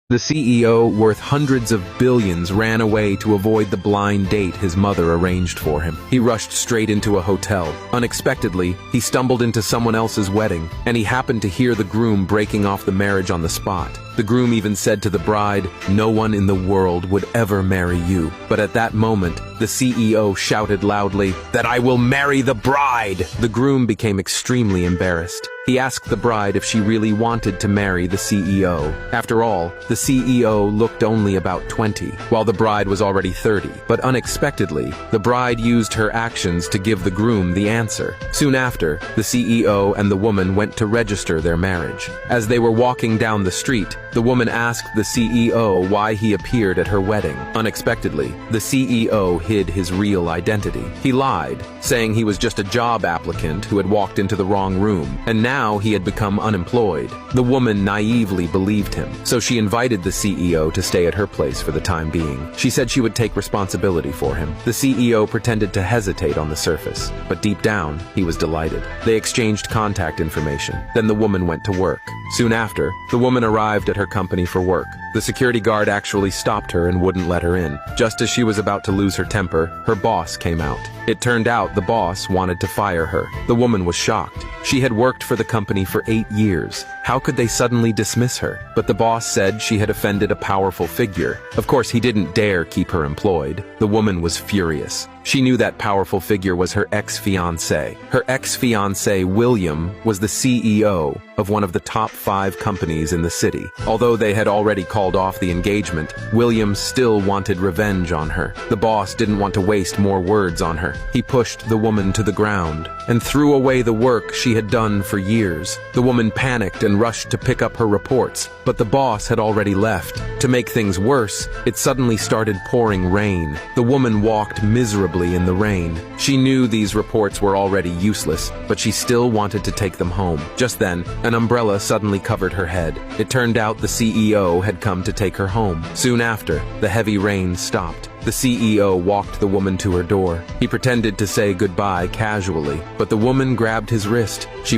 The CEO, worth hundreds of billions, ran away to avoid the blind date his mother arranged for him. He rushed straight into a hotel. Unexpectedly, he stumbled into someone else's wedding, and he happened to hear the groom breaking off the marriage on the spot. The groom even said to the bride, "No one in the world would ever marry you." But at that moment, the CEO shouted loudly, "That I will marry the bride!" The groom became extremely embarrassed. He asked the bride if she really wanted to marry the CEO. After all, the CEO looked only about 20, while the bride was already 30. But unexpectedly, the bride used her actions to give the groom the answer. Soon after, the CEO and the woman went to register their marriage. As they were walking down the street, the woman asked the CEO why he appeared at her wedding. Unexpectedly, the CEO hid his real identity. He lied, saying he was just a job applicant who had walked into the wrong room, and now he had become unemployed. The woman naively believed him, so she invited the CEO to stay at her place for the time being. She said she would take responsibility for him. The CEO pretended to hesitate on the surface, but deep down, he was delighted. They exchanged contact information. Then the woman went to work. Soon after, the woman arrived at her company for work. The security guard actually stopped her and wouldn't let her in. Just as she was about to lose her temper, her boss came out. It turned out the boss wanted to fire her. The woman was shocked. She had worked for the company for 8 years. How could they suddenly dismiss her? But the boss said she had offended a powerful figure. Of course, he didn't dare keep her employed. The woman was furious. She knew that powerful figure was her ex-fiancé. Her ex-fiancé, William, was the CEO of one of the top 5 companies in the city. Although they had already called off the engagement, William still wanted revenge on her. The boss didn't want to waste more words on her. He pushed the woman to the ground and threw away the work she had done for years. The woman panicked and rushed to pick up her reports, but the boss had already left. To make things worse, it suddenly started pouring rain. The woman walked miserably in the rain. She knew these reports were already useless, but she still wanted to take them home. Just then, an umbrella suddenly covered her head. It turned out the CEO had come to take her home. Soon after, the heavy rain stopped. The CEO walked the woman to her door. He pretended to say goodbye casually, but the woman grabbed his wrist. She